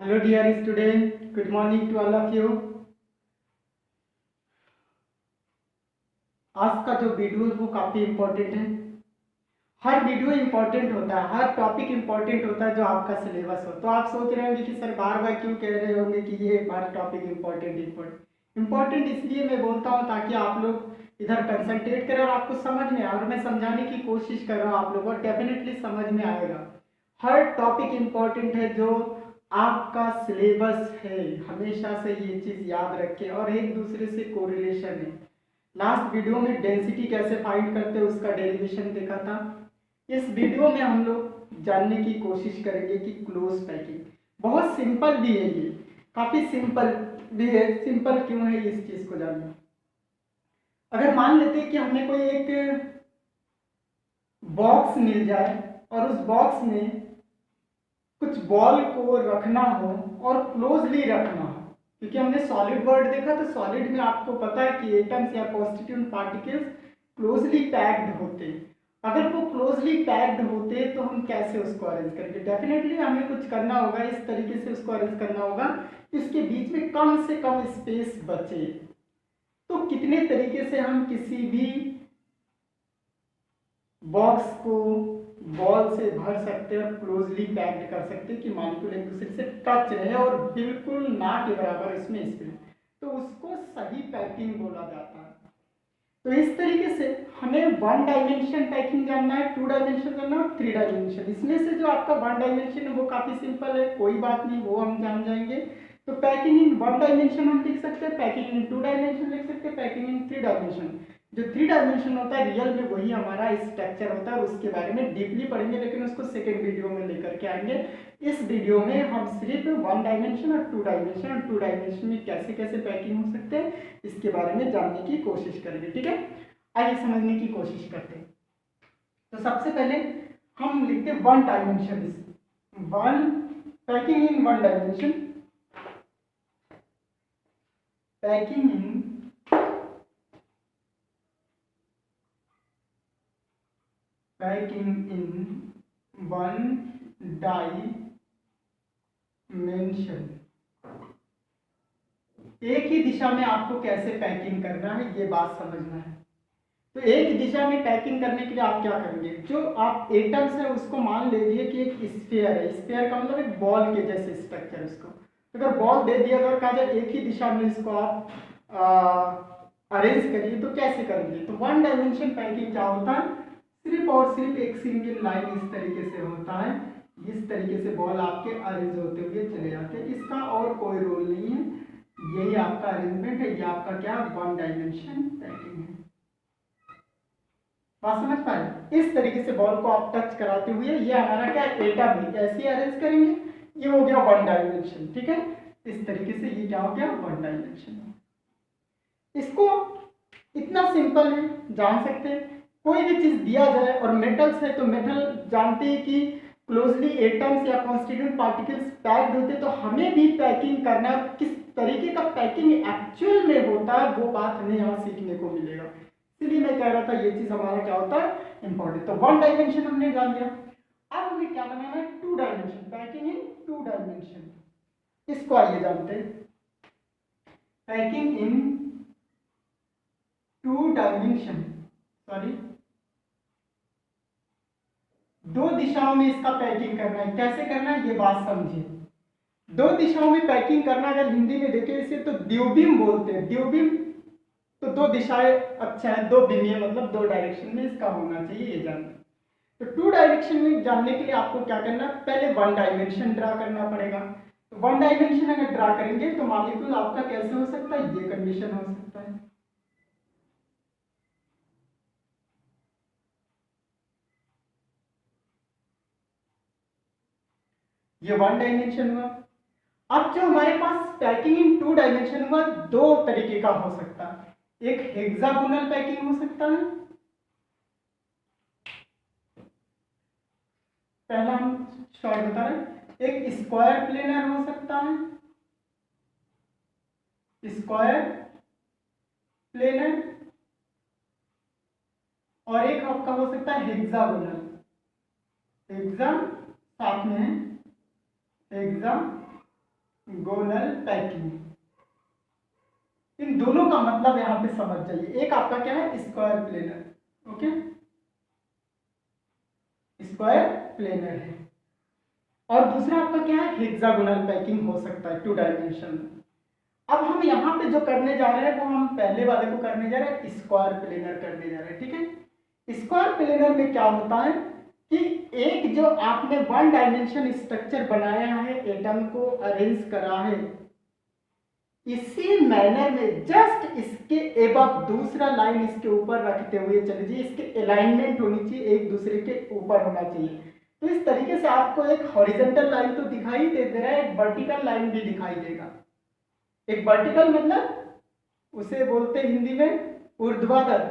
Hello dear student, good morning to all of you. आज का जो वीडियो है वो काफ़ी इम्पोर्टेंट है। हर वीडियो इम्पोर्टेंट होता है, हर टॉपिक इम्पोर्टेंट होता है जो आपका सिलेबस हो। तो आप सोच रहे होंगे कि सर बार बार क्यों कह रहे होंगे कि ये हर टॉपिक इम्पोर्टेंट इसलिए मैं बोलता हूँ ताकि आप लोग इधर कंसंट्रेट करें और आपको समझ में आए। और मैं समझाने की कोशिश कर रहा हूँ आप लोगों को, डेफिनेटली समझ में आएगा। हर टॉपिक इम्पोर्टेंट है जो आपका सिलेबस है, हमेशा से ये चीज़ याद रखें। और एक दूसरे से कोरिलेशन है। लास्ट वीडियो में डेंसिटी कैसे फाइंड करते हैं उसका डेरिवेशन देखा था। इस वीडियो में हम लोग जानने की कोशिश करेंगे कि क्लोज पैकिंग बहुत सिंपल भी है, ये काफ़ी सिंपल भी है। सिंपल क्यों है इस चीज़ को जानना। अगर मान लेते हैं कि हमें कोई एक बॉक्स मिल जाए और उस बॉक्स में कुछ बॉल को रखना हो और क्लोजली रखना हो, क्योंकि हमने सॉलिड वर्ड देखा तो सॉलिड में आपको पता है कि एटम्स या कॉन्स्टिट्यूएंट पार्टिकल्स क्लोजली पैक्ड होते हैं। अगर वो क्लोजली पैक्ड होते तो हम कैसे उसको अरेंज करेंगे। डेफिनेटली हमें कुछ करना होगा, इस तरीके से उसको अरेंज करना होगा इसके बीच में कम से कम स्पेस बचे। तो कितने तरीके से हम किसी भी बॉक्स को बॉल से भर सकते हैं और क्लोजली पैक्ड कर सकते हैं कि मॉलिक्यूल एक दूसरे से टच रहे और बिल्कुल ना के बराबर इसमें स्पेस, तो उसको सही पैकिंग बोला जाता है। तो इस तरीके से हमें वन डायमेंशन पैकिंग जानना है, टू डायमेंशन जानना है, थ्री डायमेंशन। इसमें से जो आपका वन डायमेंशन है वो काफ़ी सिंपल है, कोई बात नहीं, वो हम जान जाएंगे। तो पैकिंग इन वन डायमेंशन हम लिख सकते हैं, पैकिंग इन टू डायमेंशन लिख सकते हैं, पैकिंग इन थ्री डायमेंशन। जो थ्री डायमेंशन होता है रियल में वही हमारा स्ट्रक्चर होता है, उसके बारे में डीपली पढ़ेंगे, लेकिन उसको सेकेंड वीडियो में लेकर के आएंगे। इस वीडियो में हम सिर्फ वन डायमेंशन और टू डायमेंशन में कैसे कैसे पैकिंग हो सकते हैं इसके बारे में जानने की कोशिश करेंगे। ठीक है, आइए समझने की कोशिश करते हैं। तो सबसे पहले हम लिखते हैं one dimension, one packing in one dimension, packing in one dimension. एक ही दिशा में आपको कैसे पैकिंग करना है ये बात समझना है। तो एक दिशा में पैकिंग करने के लिए आप क्या करेंगे, जो आप एटम्स है उसको मान लीजिए कि एक स्फीयर है, स्फीयर का मतलब एक बॉल के जैसे स्ट्रक्चर। इसको अगर बॉल दे दिया, अगर कहा जाए एक ही दिशा में इसको आप अरेंज करिए तो कैसे करेंगे। तो वन डायमेंशन पैकिंग क्या होता है, सिर्फ और सिर्फ एक सिंगल लाइन इस तरीके से होता है, इस तरीके से बॉल आपके अरेंज होते हुए चले जाते हैं, इसका और कोई रोल नहीं है। यही आपका अरेंजमेंट है, ये आपका क्या वन डायमेंशन पैकिंग है। बात समझ पाए। इस तरीके से बॉल को आप टच कराते हुए ये हमारा क्या एटम है, ऐसे अरेंज करेंगे, ये हो गया वन डायमेंशन। ठीक है, इस तरीके से ये क्या हो गया वन डायमेंशन। इसको इतना सिंपल है, जान सकते हैं। कोई भी चीज दिया जाए और मेटल्स है तो मेटल जानते हैं कि क्लोजली एटम्स या कॉन्स्टिट्यूएंट पार्टिकल्स पैक्ड होते, तो हमें भी पैकिंग करना है। किस तरीके का पैकिंग एक्चुअल में होता है वो बात हमें यहाँ सीखने को मिलेगा। इसलिए मैं कह रहा था ये चीज हमारा क्या होता है इंपॉर्टेंट। तो वन डायमेंशन हमने जान लिया, अब हमें क्या बनाना है two dimension, packing in two dimension. इसको आइए जानते हैं, packing in two dimension, sorry दो दिशाओं में इसका पैकिंग करना है। कैसे करना है ये बात समझिए। दो दिशाओं में पैकिंग करना, अगर हिंदी में देखें इसे तो द्विबीम बोलते हैं। द्विबीम तो दो दिशाएं, अच्छा है, दो बिंदु मतलब दो डायरेक्शन में इसका होना चाहिए, ये जानना। तो टू डायरेक्शन में जानने के लिए आपको क्या करना है, पहले वन डायमेंशन ड्रा करना पड़ेगा। तो वन डायमेंशन अगर ड्रा करेंगे तो मॉलिक्यूल आपका कैसे हो सकता है, ये कंडीशन हो सकता है। ये वन डायमेंशन हुआ। अब जो हमारे पास पैकिंग इन टू डायमेंशन हुआ, दो तरीके का हो सकता है। एक हेक्सागोनल पैकिंग हो सकता है, पहला हम शॉर्ट बता रहे हैं। एक स्क्वायर प्लेनर हो सकता है, स्क्वायर प्लेनर, और एक आपका हो सकता है हेक्सागोनल, हेक्सा साथ में है, हेक्सा हेक्सागोनल पैकिंग। इन दोनों का मतलब यहां पे समझ जाइए। एक आपका क्या है, square planar, okay, square planar है, और दूसरा आपका क्या है, हेक्सागोनल पैकिंग हो सकता है 2 डायमेंशन में। अब हम यहाँ पे जो करने जा रहे हैं वो हम पहले वाले को करने जा रहे हैं, स्क्वायर प्लेनर करने जा रहे हैं, ठीक है। स्क्वायर प्लेनर में क्या होता है कि एक जो आपने 1 डायमेंशन स्ट्रक्चर बनाया है, एटम को अरेंज करा है, इसी मैनर में जस्ट इसके एबव दूसरा लाइन इसके ऊपर रखते हुए चले जाइए। इसके अलाइनमेंट होनी चाहिए, एक दूसरे के ऊपर होना चाहिए। तो इस तरीके से आपको एक हॉरिजॉन्टल लाइन तो दिखाई दे रहा है, एक वर्टिकल लाइन भी दिखाई देगा। एक वर्टिकल मतलब उसे बोलते हैं हिंदी में ऊर्ध्वाधर,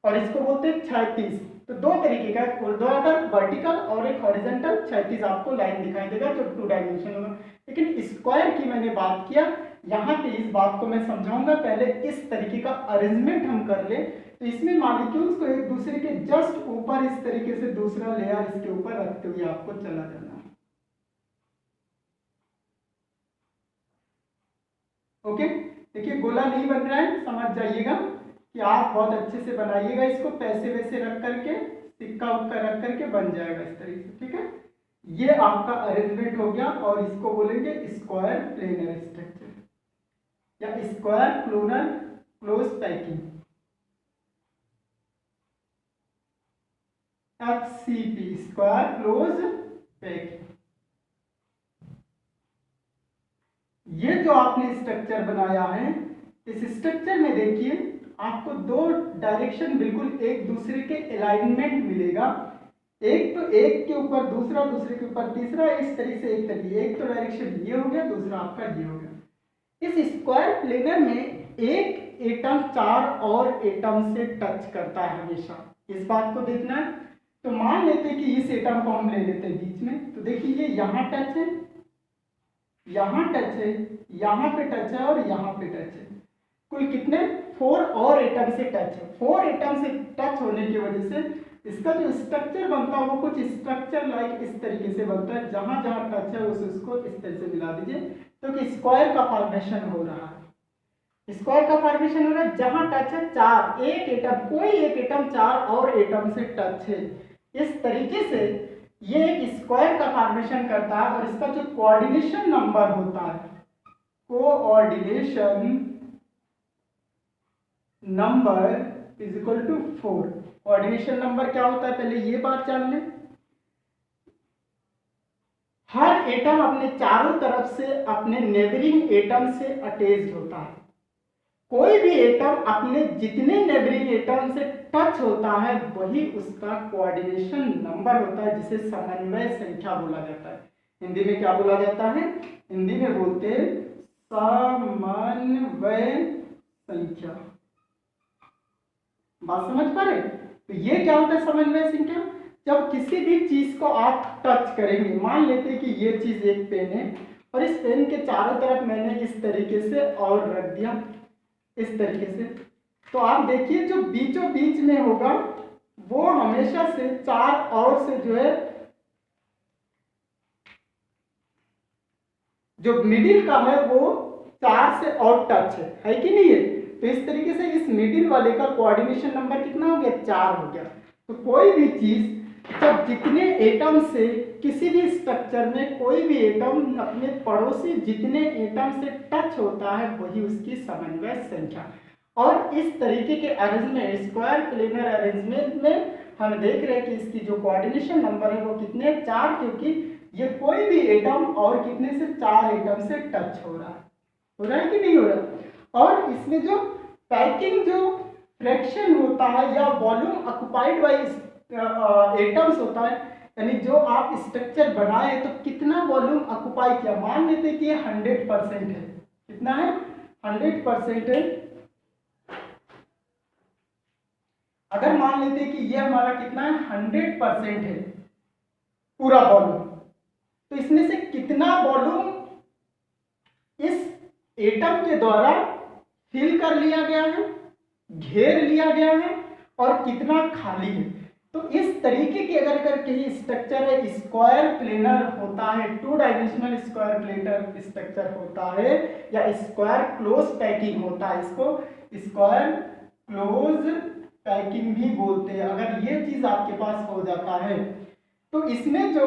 और इसको बोलते हैं क्षैतिज। तो दो तरीके का, ऊर्ध्वाधर वर्टिकल और एक हॉरिजॉन्टल क्षैतिज आपको लाइन दिखाई देगा जो 2 डायमेंशन में। लेकिन स्क्वायर की मैंने बात किया, यहाँ पे इस बात को मैं समझाऊंगा। पहले इस तरीके का अरेंजमेंट हम कर ले, तो इसमें मॉलिक्यूल्स को एक दूसरे के जस्ट ऊपर इस तरीके से दूसरा लेयर इसके ऊपर रखते हुए आपको चला जाना है, ओके। देखिए गोला नहीं बन रहा है, समझ जाइएगा कि आप बहुत अच्छे से बनाइएगा इसको, पैसे वैसे रख करके, सिक्का उक्का रख करके बन जाएगा इस तरीके से, ठीक है। ये आपका अरेंजमेंट हो गया, और इसको बोलेंगे स्क्वायर प्लेनर स्ट्रक्चर या square planar close packing, HCP, square close packing. ये जो आपने स्ट्रक्चर बनाया है, इस स्ट्रक्चर में देखिए आपको 2 डायरेक्शन बिल्कुल एक दूसरे के अलाइनमेंट मिलेगा। एक तो एक के ऊपर दूसरा, दूसरे के ऊपर तीसरा, इस तरीके से एक तरीके, एक तो डायरेक्शन ये हो गया, दूसरा आपका ये हो गया। इस स्क्वायर प्लेनर में एक एटम 4 और एटम से टच करता है हमेशा, इस बात को देखना है। तो मान लेते हैं कि इस एटम को हम ले लेते हैं बीच में, तो देखिए ये यहाँ टच है, यहाँ टच है, यहाँ पे टच है और यहाँ पे टच है। कुल कितने, 4 और एटम से टच है। 4 एटम से टच होने की वजह से इसका जो स्ट्रक्चर बनता है वो कुछ स्ट्रक्चर लाइक इस तरीके से बनता है। जहां जहां टच है उसको इस तरह से मिला दीजिए, तो कि स्क्वायर का फॉर्मेशन हो रहा है। स्क्वायर का फॉर्मेशन हो रहा है, जहां टच है 4, एक एटम, कोई एक एटम 4 और एटम से टच है, इस तरीके से ये एक स्क्वायर का फॉर्मेशन करता है। और इसका जो कोऑर्डिनेशन नंबर होता है, coordination number is equal to 4। Coordination number क्या होता है, पहले ये बात जान लें। हर एटम अपने चारों तरफ से अपने नेबरिंग एटम से अटैच्ड होता है। कोई भी एटम अपने जितने नेबरिंग एटम से टच होता है वही उसका कोऑर्डिनेशन नंबर होता है, जिसे समन्वय संख्या बोला जाता है। हिंदी में क्या बोला जाता है, हिंदी में बोलते हैं समन्वय संख्या। बात समझ पा रहे? तो ये क्या होता है समन्वय संख्या, जब किसी भी चीज को आप टच करेंगे, मान लेते हैं कि ये चीज एक पेन है और इस पेन के चारों तरफ मैंने इस तरीके से और रख दिया, इस तरीके से, तो आप देखिए जो बीचों बीच में होगा वो हमेशा से 4 और से जो है, जो मिडिल का है वो 4 से और टच है कि नहीं है। तो इस तरीके से इस मिडिल वाले का कोऑर्डिनेशन नंबर कितना हो गया, 4 हो गया। तो कोई भी चीज जब जितने एटम से, किसी भी स्ट्रक्चर में कोई भी एटम अपने पड़ोसी जितने एटम से टच होता है वही उसकी समन्वय संख्या। और इस तरीके के अरेंजमेंट, स्क्वायर प्लेनर अरेंजमेंट में हम देख रहे हैं कि इसकी जो कोऑर्डिनेशन नंबर है वो कितने, 4, क्योंकि ये कोई भी एटम और कितने से, 4 एटम से टच हो रहा है कि नहीं हो रहा। और इसमें जो पैकिंग जो फ्रैक्शन होता है या वॉल्यूम ऑक्युपाइड बाय एटम्स होता है, यानी जो आप स्ट्रक्चर बनाए तो कितना वॉल्यूम ऑक्युपाई किया, मान लेते हैं कि ये 100% है, कितना है, 100% है। अगर मान लेते हैं कि ये हमारा कितना है, 100% है पूरा वॉल्यूम, तो इसमें से कितना वॉल्यूम इस एटम के द्वारा फिल कर लिया गया है, घेर लिया गया है, और कितना खाली है। तो इस तरीके की अगर कहीं स्ट्रक्चर है स्क्वायर प्लेनर होता है, 2 डायमेंशनल स्क्वायर प्लेनर स्ट्रक्चर होता है या स्क्वायर क्लोज पैकिंग होता है, इसको स्क्वायर क्लोज पैकिंग भी बोलते हैं, अगर ये चीज आपके पास हो जाता है तो इसमें जो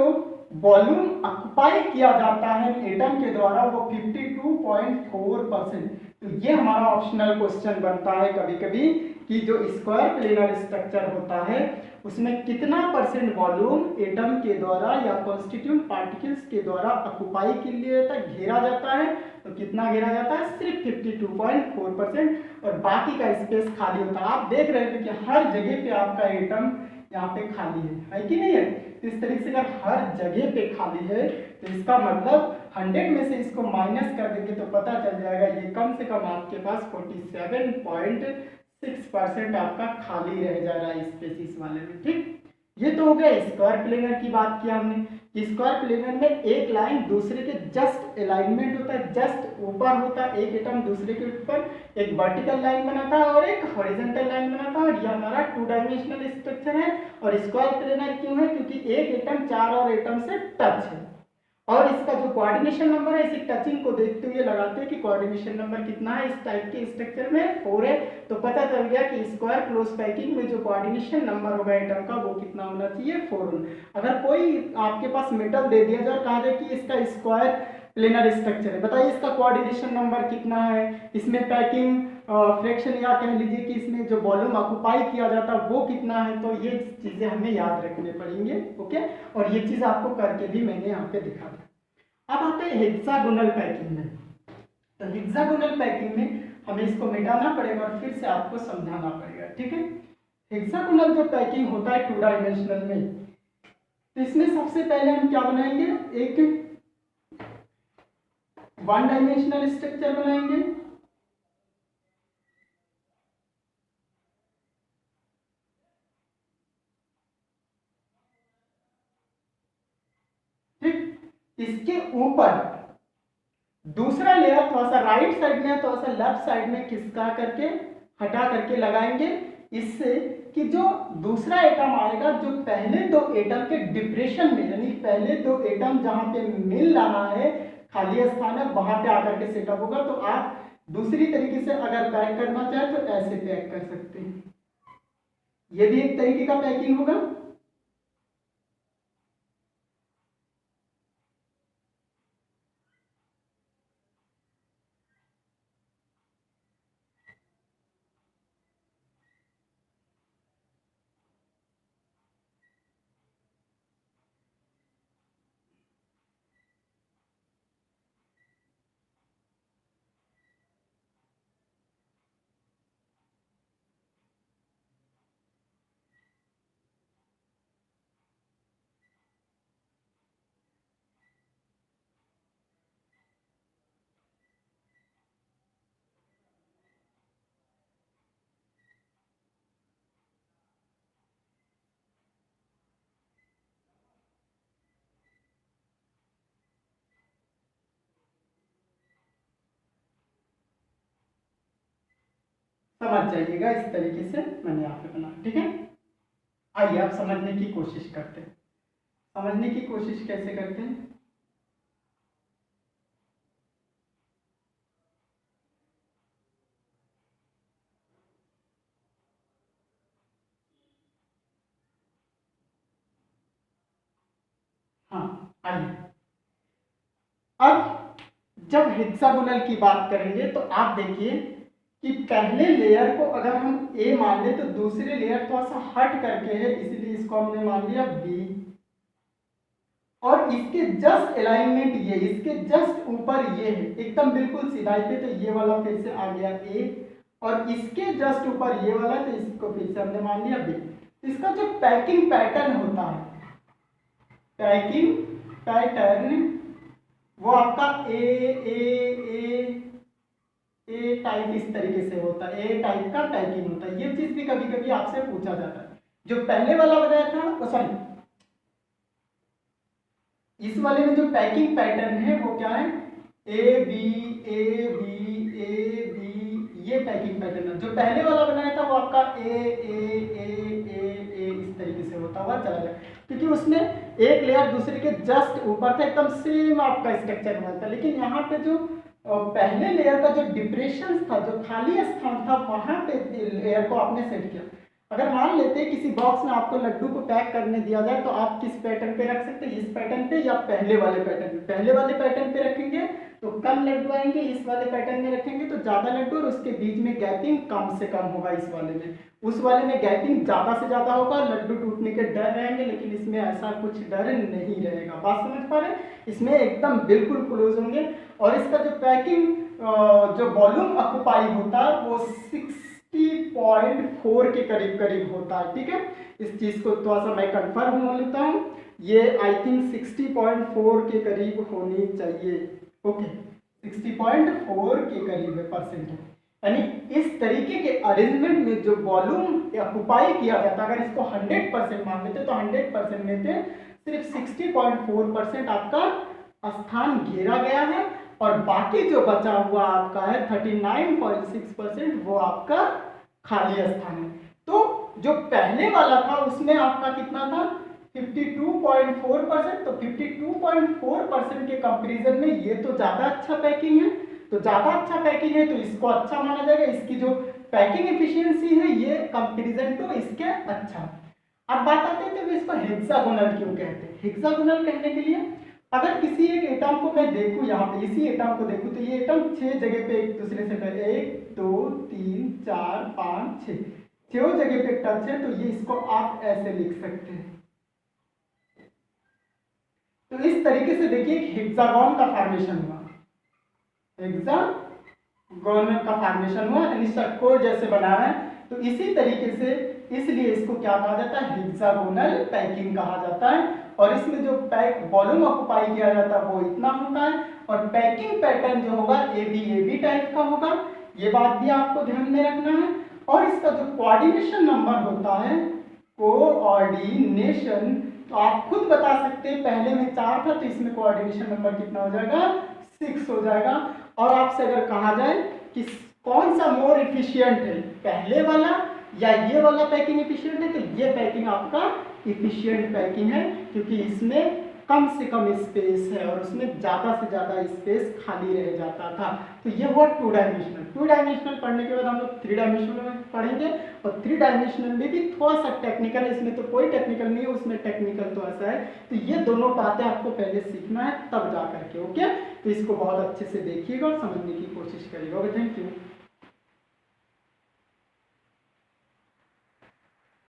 वॉल्यूम ऑक्युपाई किया जाता है एटम के द्वारा वो 52.4%। तो ये हमारा ऑप्शनल क्वेश्चन बनता है कभी कभी कि जो स्क्वायर प्लेनर स्ट्रक्चर होता है उसमें कितना परसेंट वॉल्यूम एटम के द्वारा या कॉन्स्टिट्यूएंट पार्टिकल्स के द्वारा ऑक्युपाई के लिए तक घेरा जाता है, तो कितना घेरा जाता है, सिर्फ 52.4%, और बाकी का स्पेस खाली होता है। आप देख रहे थे कि हर जगह पे आपका एटम यहाँ पे खाली है कि नहीं है। तो इस तरीके से अगर हर जगह पे खाली है तो इसका मतलब 100 में से इसको माइनस कर देंगे तो पता चल जाएगा ये कम से कम आपके पास 47.6% आपका खाली रह जा रहा है स्पेसिस वाले में। ठीक, ये तो हो गया स्क्वायर प्लेनर की बात किया हमने। स्क्वायर प्लेनर में एक लाइन दूसरे के जस्ट अलाइनमेंट होता है, जस्ट ऊपर होता है, एक एटम दूसरे के ऊपर एक वर्टिकल लाइन बनाता है और एक हॉरिजॉन्टल लाइन बनाता है, और ये हमारा 2 डायमेंशनल स्ट्रक्चर है। और स्क्वायर प्लेनर क्यों है, क्योंकि एक एटम 4 और एटम से टच है, और इसका जो कोऑर्डिनेशन नंबर है इसी टचिंग को देखते हुए लगाते हैं कि कोऑर्डिनेशन नंबर कितना है इस टाइप के स्ट्रक्चर में, 4 है। तो पता चल गया कि स्क्वायर क्लोज पैकिंग में जो कोऑर्डिनेशन नंबर होगा एटम का वो कितना होना चाहिए, 4। अगर कोई आपके पास मेटल दे दिया जाए और कहा जाए कि इसका स्क्वायर प्लेनर स्ट्रक्चर है, बताइए इसका कोऑर्डिनेशन नंबर कितना है, इसमें पैकिंग फ्रैक्शन या कह लीजिए कि इसमें जो वॉल्यूम ऑक्युपाई किया जाता है वो कितना है, तो ये चीजें हमें याद रखने पड़ेंगे। ओके, और ये चीज आपको करके भी मैंने यहाँ पे दिखा दिया। अब आते हैं हेक्सागोनल पैकिंग में। तो हेक्सागोनल पैकिंग में हमें इसको मिटाना पड़ेगा और फिर से आपको समझाना पड़ेगा। ठीक है, हेक्सागोनल जो पैकिंग होता है 2 डायमेंशनल में, तो इसमें सबसे पहले हम क्या बनाएंगे, एक 1 डायमेंशनल स्ट्रक्चर बनाएंगे, इसके ऊपर दूसरा लेयर थोड़ा सा राइट साइड में थोड़ा सा लेफ्ट साइड में खिसका करके हटा करके लगाएंगे, इससे कि जो दूसरा एटम आएगा जो पहले 2 एटम के डिप्रेशन में, यानी पहले 2 एटम जहां पे मिल रहा है खाली स्थान है वहां पे आकर के सेटअप होगा। तो आप दूसरी तरीके से अगर पैक करना चाहे तो ऐसे पैक कर सकते हैं, ये भी एक तरीके का पैकिंग होगा। समझ जाइएगा, इस तरीके से मैंने यहाँ पे बना। ठीक है, आइए आप समझने की कोशिश करते हैं। समझने की कोशिश कैसे करते हैं, हाँ आइए। अब जब हेक्सागोनल की बात करेंगे तो आप देखिए कि पहले लेयर को अगर हम ए मान ले तो दूसरे लेयर थोड़ा सा हट करके है, इसलिए इसको हमने मान लिया बी, और इसके जस्ट अलाइनमेंट ये, इसके जस्ट ऊपर ये है एकदम बिल्कुल सीधाई पे, तो ये वाला फिर से आ गया ए, और इसके जस्ट ऊपर ये वाला, तो इसको फिर से हमने मान लिया बी। इसका जो पैकिंग पैटर्न होता है, पैकिंग पैटर्न वो आपका ए टाइप इस तरीके से होता है, ए टाइप का पैकिंग होता है। ये चीज भी कभी कभी आपसे पूछा जाता है। जो पहले वाला बताया था वो, सॉरी इस वाले में जो पैकिंग पैटर्न है वो क्या है, A B A B A B, ये पैकिंग पैटर्न है। जो पहले वाला बनाया था वो आपका ए ए ए ए ए इस इस तरीके से होता हुआ चला जाएगा, क्योंकि उसमें एक लेयर दूसरे के जस्ट ऊपर था, एकदम सेम आपका स्ट्रक्चर बना था। लेकिन यहाँ पे जो पहले लेयर का जो डिप्रेशन था, जो खाली स्थान था, वहां पे लेयर को आपने सेट किया। अगर मान लेते हैं किसी बॉक्स में आपको लड्डू को पैक करने दिया जाए तो आप किस पैटर्न पे रख सकते हैं, इस पैटर्न पे या पहले वाले पैटर्न पे। पहले वाले पैटर्न पे रखेंगे तो कम लड्डू आएंगे, इस वाले पैटर्न में रखेंगे तो ज्यादा लड्डू, और उसके बीच में गैपिंग कम से कम होगा इस वाले में। उस वाले में गैपिंग ज्यादा से ज्यादा होगा, लड्डू टूटने के डर रहेंगे, लेकिन इसमें ऐसा कुछ डर नहीं रहेगा। बात समझ पा रहे हैं? इसमें एकदम बिल्कुल क्लोज होंगे। और इसका जो पैकिंग जो वॉल्यूम ऑक्यूपाई होता है वो 60.4 के करीब करीब होता है। ठीक है, इस चीज को थोड़ा सा मैं कंफर्म हो लेता हूँ, ये आई थिंक 60.4 के करीब होनी चाहिए। ओके, 60.4 के करीब है परसेंट। यानी इस तरीके के अरेंजमेंट में जो वॉल्यूम ऑक्युपाई किया जाता है, अगर इसको 100% मान लेते तो 100% में से सिर्फ 60.4% आपका स्थान घेरा गया है, और बाकी जो बचा हुआ आपका है 39.6% वो आपका खाली स्थान है। तो जो पहले वाला था उसमें आपका कितना था, 52.4%। तो 52.4% के कंपैरिजन में ये तो ज्यादा अच्छा पैकिंग है, तो ज्यादा अच्छा पैकिंग है तो इसको अच्छा माना जाएगा। इसकी जो पैकिंग एफिशिएंसी है ये कंपैरिजन तो इसके अच्छा। अब बात आते हैं तो इसको हेक्सागोनल क्यों कहते हैं। हेक्सागोनल कहने के लिए, अगर किसी एक एटम को मैं देखूं, यहाँ पे इसी एटम को देखूं तो ये एटम 6 जगह पे एक दूसरे से 1 2 3 4 5 6 जगह पे टच है, तो ये इसको आप ऐसे लिख सकते हैं। तो इस तरीके से देखिए हेक्सागोन का फॉर्मेशन हुआ, हेक्सागोनल का फॉर्मेशन हुआ, यानी षटकोण जैसे बना है। तो इसी तरीके से इसलिए इसको क्या कहा जाता है, हेक्सागोनल पैकिंग कहा जाता है। और इसमें जो पैक वॉल्यूम ऑक्युपाई किया जाता है वो इतना होता है, और पैकिंग पैटर्न जो होगा ए बी टाइप का होगा। ये बात भी आपको ध्यान में रखना है। और इसका जो कोऑर्डिनेशन नंबर होता है, कोऑर्डिनेशन, तो आप खुद बता सकते हैं, पहले में 4 था तो इसमें कोऑर्डिनेशन नंबर कितना हो जाएगा, 6 हो जाएगा। और आपसे अगर कहा जाए कि कौन सा मोर इफिशियंट है, पहले वाला या ये वाला पैकिंग इफिशियंट है, तो ये पैकिंग आपका इफिशियंट पैकिंग है, क्योंकि इसमें कम से कम स्पेस है और उसमें ज़्यादा से ज़्यादा स्पेस खाली रह जाता था। तो ये हुआ 2 डायमेंशनल। 2 डायमेंशनल पढ़ने के बाद हम लोग 3 डायमेंशनल में पढ़ेंगे, और 3 डायमेंशनल में भी थोड़ा सा टेक्निकल है, इसमें तो कोई टेक्निकल नहीं है, उसमें टेक्निकल तो ऐसा है। तो ये दोनों बातें आपको पहले सीखना है तब जा करके। ओके, तो इसको बहुत अच्छे से देखिएगा और समझने की कोशिश करिएगा। Okay, thank you.